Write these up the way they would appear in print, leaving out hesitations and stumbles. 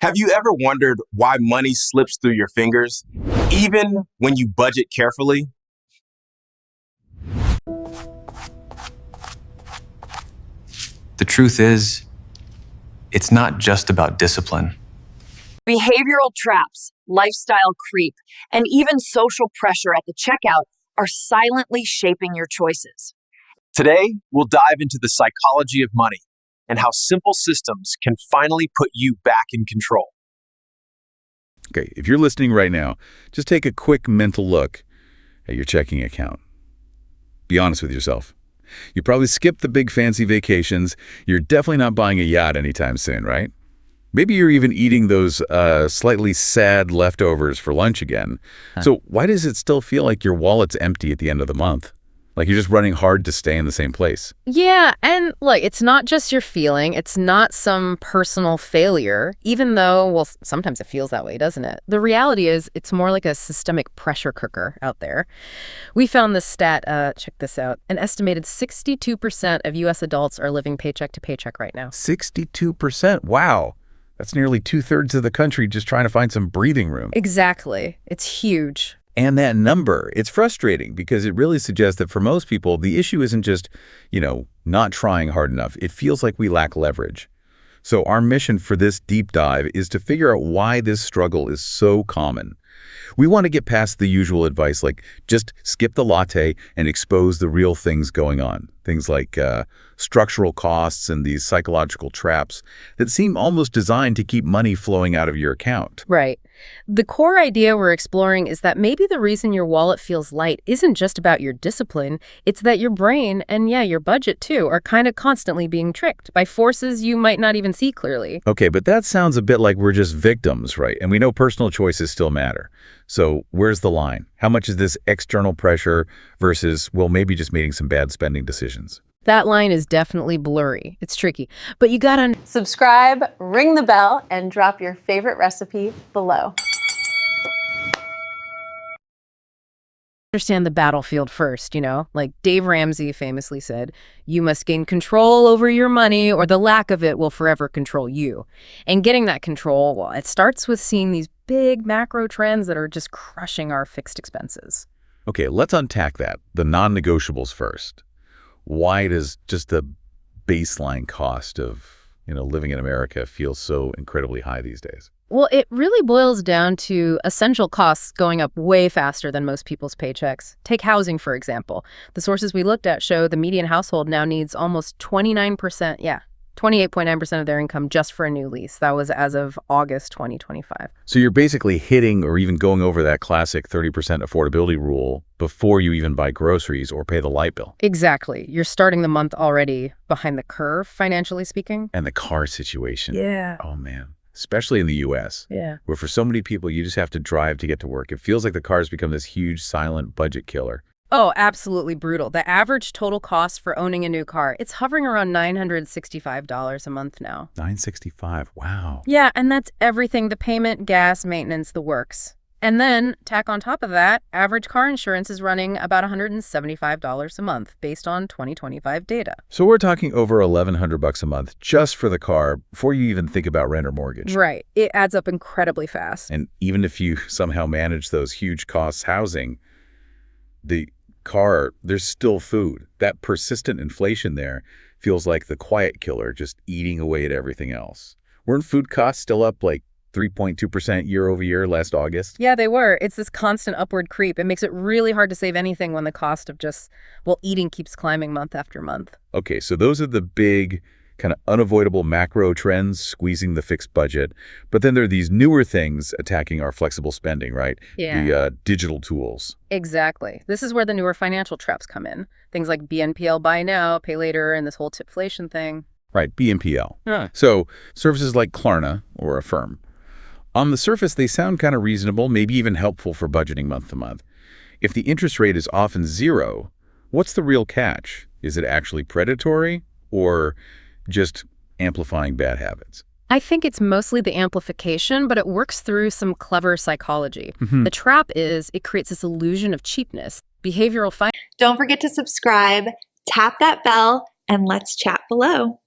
Have you ever wondered why money slips through your fingers, even when you budget carefully? The truth is, it's not just about discipline. Behavioral traps, lifestyle creep, and even social pressure at the checkout are silently shaping your choices. Today, we'll dive into the psychology of money and how simple systems can finally put you back in control. Okay, if you're listening right now, just take a quick mental look at your checking account. Be honest with yourself. You probably skipped the big fancy vacations. You're definitely not buying a yacht anytime soon, right? Maybe you're even eating those slightly sad leftovers for lunch again. So why does it still feel like your wallet's empty at the end of the month? Like you're just running hard to stay in the same place. Yeah, and look, it's not just your feeling. It's not some personal failure, even though, well, sometimes it feels that way, doesn't it? The reality is it's more like a systemic pressure cooker out there. We found this stat, check this out, an estimated 62% of U.S. adults are living paycheck to paycheck right now. 62%? Wow. That's nearly 2/3 of the country just trying to find some breathing room. Exactly. It's huge. And that number, it's frustrating because it really suggests that for most people, the issue isn't just, not trying hard enough. It feels like we lack leverage. So our mission for this deep dive is to figure out why this struggle is so common. We want to get past the usual advice like just skip the latte and expose the real things going on. Things like structural costs and these psychological traps that seem almost designed to keep money flowing out of your account. Right. The core idea we're exploring is that maybe the reason your wallet feels light isn't just about your discipline, it's that your brain and, your budget too are kind of constantly being tricked by forces you might not even see clearly. Okay, but that sounds a bit like we're just victims, right? And we know personal choices still matter. So where's the line? How much is this external pressure versus, well, maybe just making some bad spending decisions? That line is definitely blurry. It's tricky, but you gotta subscribe, ring the bell, and drop your favorite recipe below. Understand the battlefield first, like Dave Ramsey famously said, you must gain control over your money or the lack of it will forever control you. And getting that control, well, it starts with seeing these big macro trends that are just crushing our fixed expenses. Okay, let's unpack that, the non-negotiables first. Why does just the baseline cost of, living in America feel so incredibly high these days? Well, it really boils down to essential costs going up way faster than most people's paychecks. Take housing, for example. The sources we looked at show the median household now needs almost 28.9% of their income just for a new lease. That was as of August 2025. So you're basically hitting or even going over that classic 30% affordability rule before you even buy groceries or pay the light bill. Exactly. You're starting the month already behind the curve, financially speaking. And the car situation. Yeah. Oh, man. Especially in the U.S., Yeah. where for so many people, you just have to drive to get to work. It feels like the car's become this huge silent budget killer. Oh, absolutely brutal. The average total cost for owning a new car, it's hovering around $965 a month now. $965, wow. Yeah, and that's everything, the payment, gas, maintenance, the works. And then, tack on top of that, average car insurance is running about $175 a month based on 2025 data. So we're talking over $1,100 a month just for the car before you even think about rent or mortgage. Right. It adds up incredibly fast. And even if you somehow manage those huge costs housing, the car, there's still food. That persistent inflation there feels like the quiet killer just eating away at everything else. Weren't food costs still up like 3.2% year over year last August? Yeah, they were. It's this constant upward creep. It makes it really hard to save anything when the cost of just, eating keeps climbing month after month. Okay, so those are the big kind of unavoidable macro trends squeezing the fixed budget. But then there are these newer things attacking our flexible spending, right? Yeah. The digital tools. Exactly. This is where the newer financial traps come in. Things like BNPL, buy now, pay later, and this whole Tipflation thing. Right, BNPL. Yeah. So services like Klarna or Affirm. On the surface, they sound kind of reasonable, maybe even helpful for budgeting month to month. If the interest rate is often zero, what's the real catch? Is it actually predatory or just amplifying bad habits? I think it's mostly the amplification, but it works through some clever psychology. The trap is it creates this illusion of cheapness. Behavioral finance. Don't forget to subscribe, tap that bell, and let's chat below.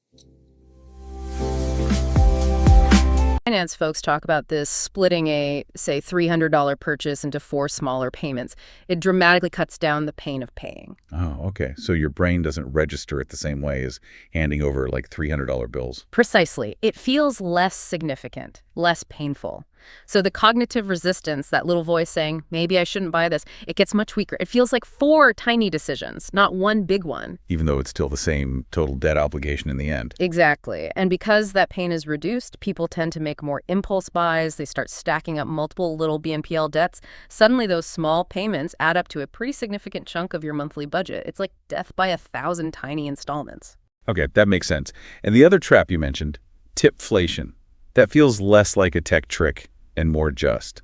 Finance folks talk about this splitting a, say, $300 purchase into 4 smaller payments. It dramatically cuts down the pain of paying. Oh, okay. So your brain doesn't register it the same way as handing over like $300 bills. Precisely. It feels less significant, less painful. So the cognitive resistance, that little voice saying, maybe I shouldn't buy this, it gets much weaker. It feels like 4 tiny decisions, not one big one. Even though it's still the same total debt obligation in the end. Exactly. And because that pain is reduced, people tend to make more impulse buys. They start stacking up multiple little BNPL debts. Suddenly those small payments add up to a pretty significant chunk of your monthly budget. It's like death by 1,000 tiny installments. Okay, that makes sense. And the other trap you mentioned, tipflation. That feels less like a tech trick and more just.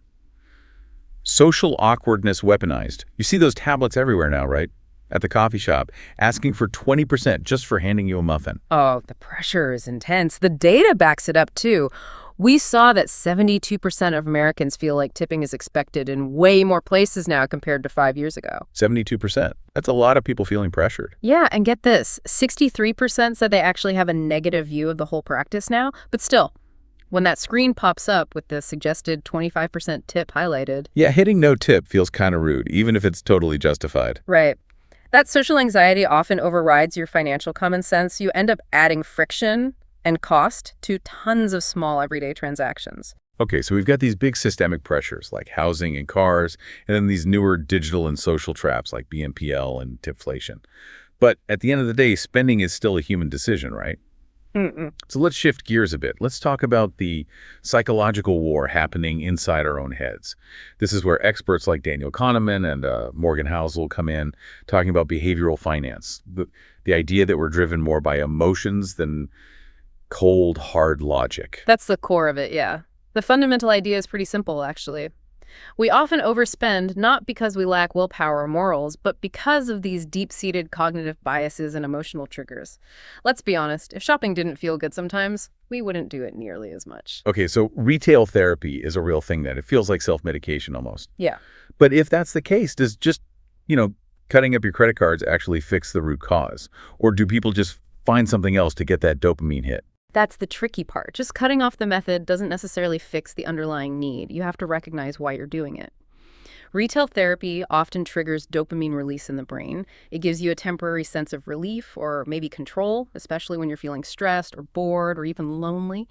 Social awkwardness weaponized. You see those tablets everywhere now, right? At the coffee shop, asking for 20% just for handing you a muffin. Oh, the pressure is intense. The data backs it up, too. We saw that 72% of Americans feel like tipping is expected in way more places now compared to 5 years ago. 72%. That's a lot of people feeling pressured. Yeah, and get this, 63% said they actually have a negative view of the whole practice now, but still, when that screen pops up with the suggested 25% tip highlighted. Yeah, hitting no tip feels kind of rude, even if it's totally justified. Right. That social anxiety often overrides your financial common sense. You end up adding friction and cost to tons of small everyday transactions. Okay, so we've got these big systemic pressures like housing and cars, and then these newer digital and social traps like BNPL and tipflation. But at the end of the day, spending is still a human decision, right? So let's shift gears a bit. Let's talk about the psychological war happening inside our own heads. This is where experts like Daniel Kahneman and Morgan Housel come in, talking about behavioral finance, the idea that we're driven more by emotions than cold, hard logic. That's the core of it, yeah. The fundamental idea is pretty simple, actually. We often overspend not because we lack willpower or morals, but because of these deep-seated cognitive biases and emotional triggers. Let's be honest, if shopping didn't feel good sometimes, we wouldn't do it nearly as much. Okay, so retail therapy is a real thing then. It feels like self-medication almost. Yeah. But if that's the case, does just, cutting up your credit cards actually fix the root cause? Or do people just find something else to get that dopamine hit? That's the tricky part. Just cutting off the method doesn't necessarily fix the underlying need. You have to recognize why you're doing it. Retail therapy often triggers dopamine release in the brain. It gives you a temporary sense of relief or maybe control, especially when you're feeling stressed or bored or even lonely.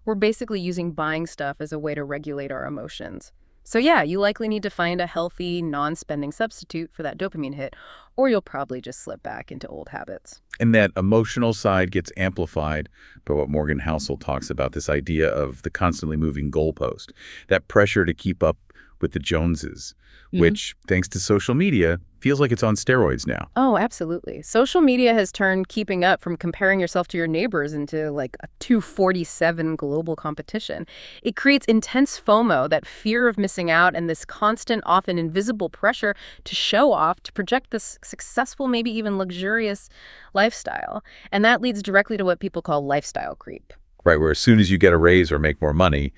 We're basically using buying stuff as a way to regulate our emotions. So yeah, you likely need to find a healthy, non-spending substitute for that dopamine hit, or you'll probably just slip back into old habits. And that emotional side gets amplified by what Morgan Housel talks about, this idea of the constantly moving goalpost, that pressure to keep up with the Joneses, which, thanks to social media, feels like it's on steroids now. Oh, absolutely. Social media has turned keeping up from comparing yourself to your neighbors into like a 247 global competition. It creates intense FOMO, that fear of missing out, and this constant, often invisible pressure to show off, to project this successful, maybe even luxurious lifestyle. And that leads directly to what people call lifestyle creep. Right, where as soon as you get a raise or make more money,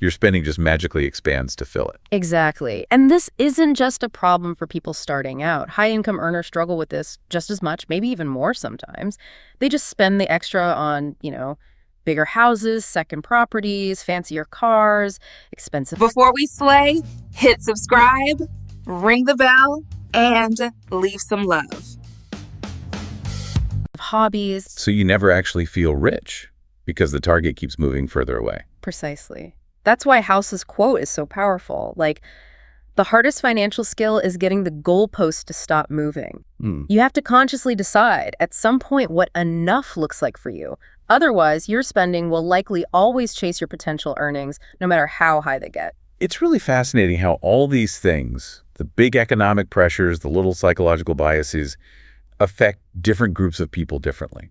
your spending just magically expands to fill it. Exactly. And this isn't just a problem for people starting out. High-income earners struggle with this just as much, maybe even more sometimes. They just spend the extra on, bigger houses, second properties, fancier cars, expensive... Before we slay, hit subscribe, ring the bell, and leave some love. hobbies. So you never actually feel rich because the target keeps moving further away. Precisely. That's why House's quote is so powerful. Like, the hardest financial skill is getting the goalpost to stop moving. You have to consciously decide at some point what enough looks like for you. Otherwise, your spending will likely always chase your potential earnings, no matter how high they get. It's really fascinating how all these things, the big economic pressures, the little psychological biases, affect different groups of people differently.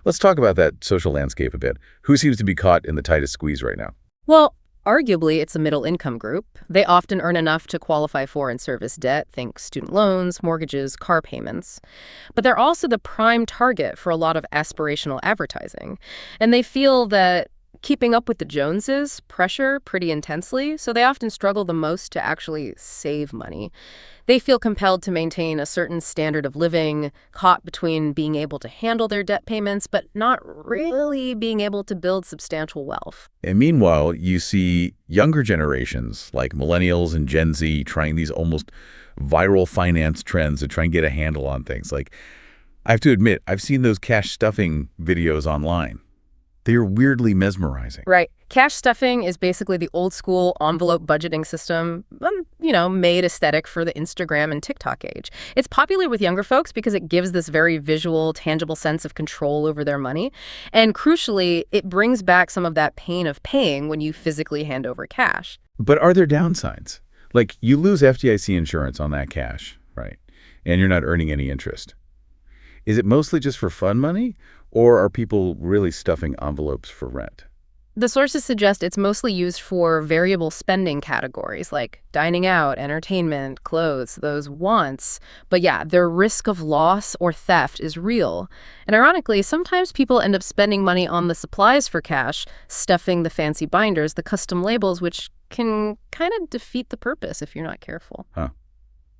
Let's talk about that social landscape a bit. Who seems to be caught in the tightest squeeze right now? Well, arguably, it's a middle-income group. They often earn enough to qualify for and service debt, think student loans, mortgages, car payments. But they're also the prime target for a lot of aspirational advertising. And they feel that keeping up with the Joneses pressure pretty intensely, so they often struggle the most to actually save money. They feel compelled to maintain a certain standard of living, caught between being able to handle their debt payments, but not really being able to build substantial wealth. And meanwhile, you see younger generations like millennials and Gen Z trying these almost viral finance trends to try and get a handle on things. Like, I have to admit, I've seen those cash stuffing videos online. They are weirdly mesmerizing. Right. Cash stuffing is basically the old school envelope budgeting system, made aesthetic for the Instagram and TikTok age. It's popular with younger folks because it gives this very visual, tangible sense of control over their money. And crucially, it brings back some of that pain of paying when you physically hand over cash. But are there downsides? Like, you lose FDIC insurance on that cash, right? And you're not earning any interest. Is it mostly just for fun money? Or are people really stuffing envelopes for rent? The sources suggest it's mostly used for variable spending categories like dining out, entertainment, clothes, those wants. But yeah, their risk of loss or theft is real. And ironically, sometimes people end up spending money on the supplies for cash, stuffing the fancy binders, the custom labels, which can kind of defeat the purpose if you're not careful. Huh.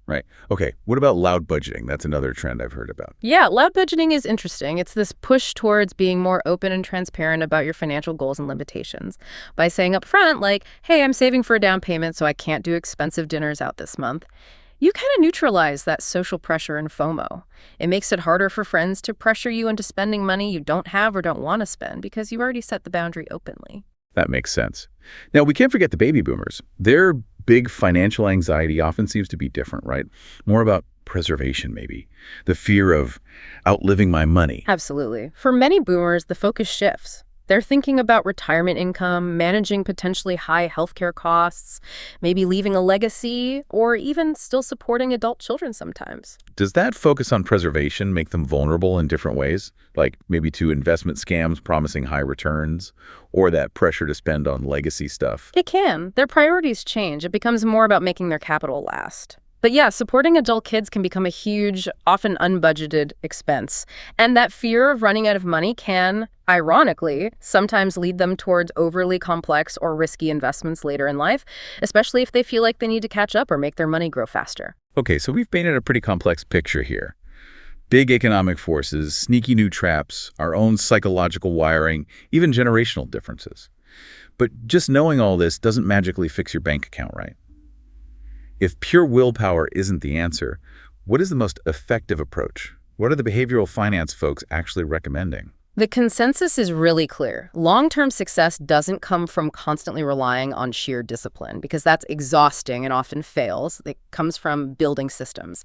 Right. Okay. What about loud budgeting? That's another trend I've heard about. Yeah, loud budgeting is interesting. It's this push towards being more open and transparent about your financial goals and limitations. By saying up front, like, hey, I'm saving for a down payment, so I can't do expensive dinners out this month, you kind of neutralize that social pressure and FOMO. It makes it harder for friends to pressure you into spending money you don't have or don't want to spend because you already set the boundary openly. That makes sense. Now, we can't forget the baby boomers. Their big financial anxiety often seems to be different, right? More about preservation, maybe. The fear of outliving my money. Absolutely. For many boomers, the focus shifts. They're thinking about retirement income, managing potentially high healthcare costs, maybe leaving a legacy, or even still supporting adult children sometimes. Does that focus on preservation make them vulnerable in different ways? Like maybe to investment scams promising high returns, or that pressure to spend on legacy stuff? It can. Their priorities change. It becomes more about making their capital last. But yeah, supporting adult kids can become a huge, often unbudgeted expense. And that fear of running out of money can, ironically, sometimes lead them towards overly complex or risky investments later in life, especially if they feel like they need to catch up or make their money grow faster. Okay, so we've painted a pretty complex picture here. Big economic forces, sneaky new traps, our own psychological wiring, even generational differences. But just knowing all this doesn't magically fix your bank account, right? If pure willpower isn't the answer, what is the most effective approach? What are the behavioral finance folks actually recommending? The consensus is really clear. Long-term success doesn't come from constantly relying on sheer discipline because that's exhausting and often fails. It comes from building systems.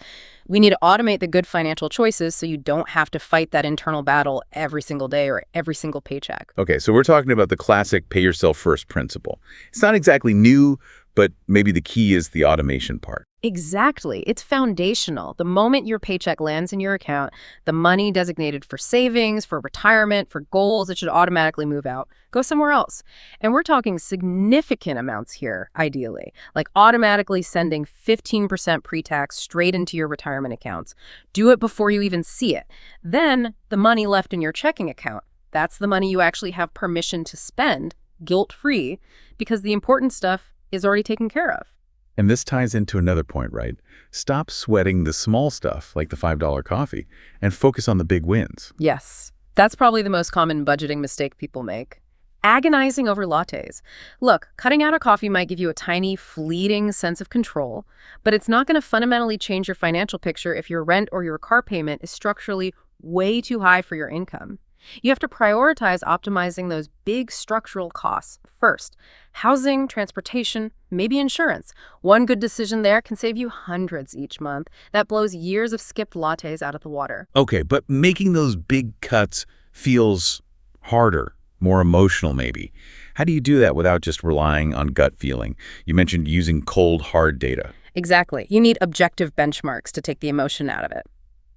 We need to automate the good financial choices so you don't have to fight that internal battle every single day or every single paycheck. Okay, so we're talking about the classic pay yourself first principle. It's not exactly new, but maybe the key is the automation part. Exactly. It's foundational. The moment your paycheck lands in your account, the money designated for savings, for retirement, for goals, it should automatically move out, go somewhere else. And we're talking significant amounts here, ideally, like automatically sending 15% pre-tax straight into your retirement accounts. Do it before you even see it. Then the money left in your checking account, that's the money you actually have permission to spend, guilt-free, because the important stuff is already taken care of. And this ties into another point, right? Stop sweating the small stuff, like the $5 coffee, and focus on the big wins. Yes. That's probably the most common budgeting mistake people make. Agonizing over lattes. Look, cutting out a coffee might give you a tiny, fleeting sense of control, but it's not going to fundamentally change your financial picture if your rent or your car payment is structurally way too high for your income. You have to prioritize optimizing those big structural costs first. Housing, transportation, maybe insurance. One good decision there can save you hundreds each month. That blows years of skipped lattes out of the water. Okay, but making those big cuts feels harder, more emotional maybe. How do you do that without just relying on gut feeling? You mentioned using cold, hard data. Exactly. You need objective benchmarks to take the emotion out of it.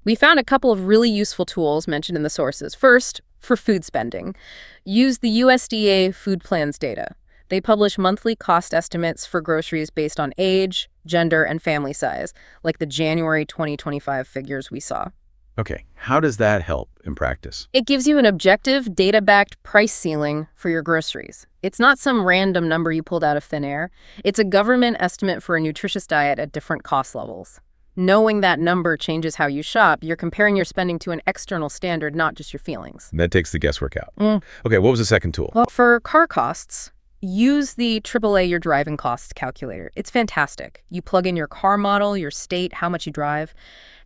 We found a couple of really useful tools mentioned in the sources. First, for food spending, use the USDA Food Plans data. They publish monthly cost estimates for groceries based on age, gender, and family size, like the January 2025 figures we saw. Okay, how does that help in practice? It gives you an objective, data-backed price ceiling for your groceries. It's not some random number you pulled out of thin air. It's a government estimate for a nutritious diet at different cost levels. Knowing that number changes how you shop, you're comparing your spending to an external standard, not just your feelings. That takes the guesswork out. Okay, what was the second tool? Well, for car costs, use the AAA Your Driving Costs calculator. It's fantastic. You plug in your car model, your state, how much you drive,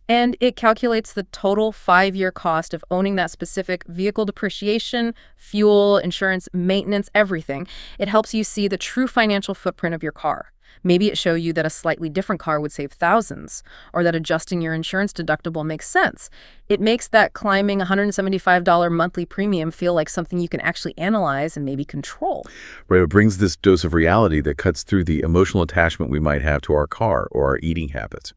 and it calculates the total 5-year cost of owning that specific vehicle: depreciation, fuel, insurance, maintenance, everything. It helps you see the true financial footprint of your car. Maybe it shows you that a slightly different car would save thousands, or that adjusting your insurance deductible makes sense. It makes that climbing $175 monthly premium feel like something you can actually analyze and maybe control. Right, it brings this dose of reality that cuts through the emotional attachment we might have to our car or our eating habits.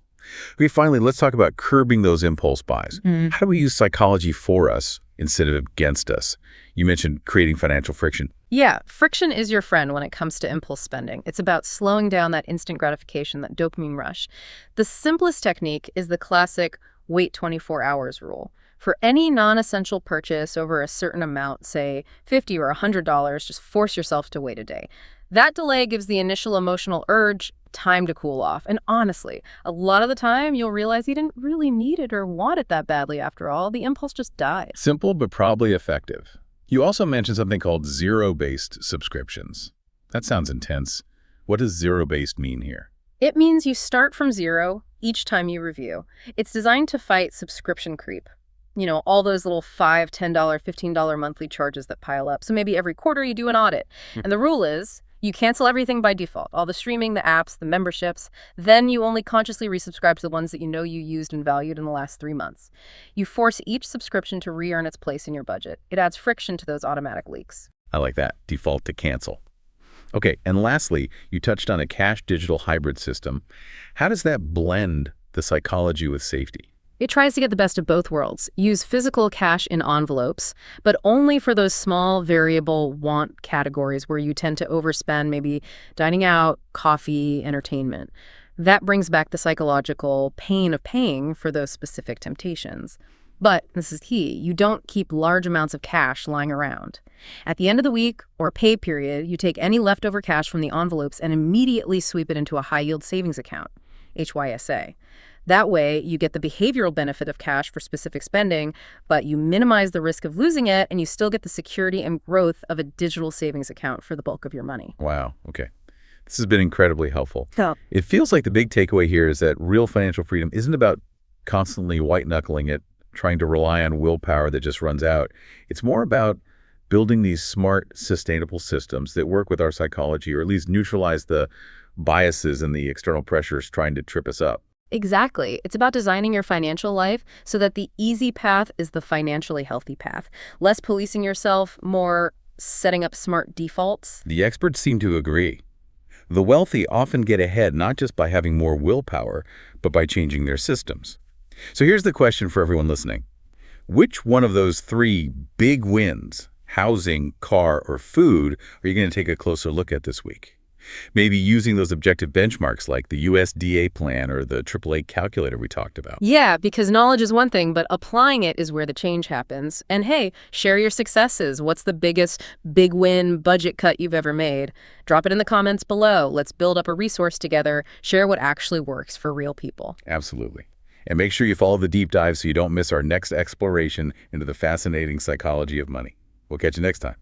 Okay, finally, let's talk about curbing those impulse buys. How do we use psychology for us instead of against us? You mentioned creating financial friction. Yeah, friction is your friend when it comes to impulse spending. It's about slowing down that instant gratification, that dopamine rush. The simplest technique is the classic wait 24 hours rule. For any non-essential purchase over a certain amount, say $50 or $100, just force yourself to wait a day. That delay gives the initial emotional urge time to cool off. And honestly, a lot of the time you'll realize you didn't really need it or want it that badly after all. The impulse just dies. Simple, but probably effective. You also mentioned something called zero-based subscriptions. That sounds intense. What does zero-based mean here? It means you start from zero each time you review. It's designed to fight subscription creep. You know, all those little $5, $10, $15 monthly charges that pile up. So maybe every quarter you do an audit. And the rule is you cancel everything by default, all the streaming, the apps, the memberships. Then you only consciously resubscribe to the ones that you know you used and valued in the last 3 months. You force each subscription to re-earn its place in your budget. It adds friction to those automatic leaks. I like that. Default to cancel. Okay, and lastly, you touched on a cash-digital hybrid system. How does that blend the psychology with safety? It tries to get the best of both worlds. Use physical cash in envelopes, but only for those small variable want categories where you tend to overspend, maybe dining out, coffee, entertainment. That brings back the psychological pain of paying for those specific temptations. But, this is key, you don't keep large amounts of cash lying around. At the end of the week or pay period, you take any leftover cash from the envelopes and immediately sweep it into a high-yield savings account, HYSA. That way, you get the behavioral benefit of cash for specific spending, but you minimize the risk of losing it, and you still get the security and growth of a digital savings account for the bulk of your money. Wow, okay. This has been incredibly helpful. So, It feels like the big takeaway here is that real financial freedom isn't about constantly white-knuckling it, trying to rely on willpower that just runs out. It's more about building these smart, sustainable systems that work with our psychology, or at least neutralize the biases and the external pressures trying to trip us up. exactly. It's about designing your financial life so that the easy path is the financially healthy path. Less policing yourself, more setting up smart defaults. The experts seem to agree. The wealthy often get ahead not just by having more willpower, but by changing their systems. So here's the question for everyone listening. Which one of those 3 big wins, housing, car, or food, are you going to take a closer look at this week? Maybe using those objective benchmarks like the USDA plan or the AAA calculator we talked about. Yeah, because knowledge is one thing, but applying it is where the change happens. And hey, share your successes. What's the biggest big win budget cut you've ever made? Drop it in the comments below. Let's build up a resource together. Share what actually works for real people. Absolutely. And make sure you follow the deep dive so you don't miss our next exploration into the fascinating psychology of money. We'll catch you next time.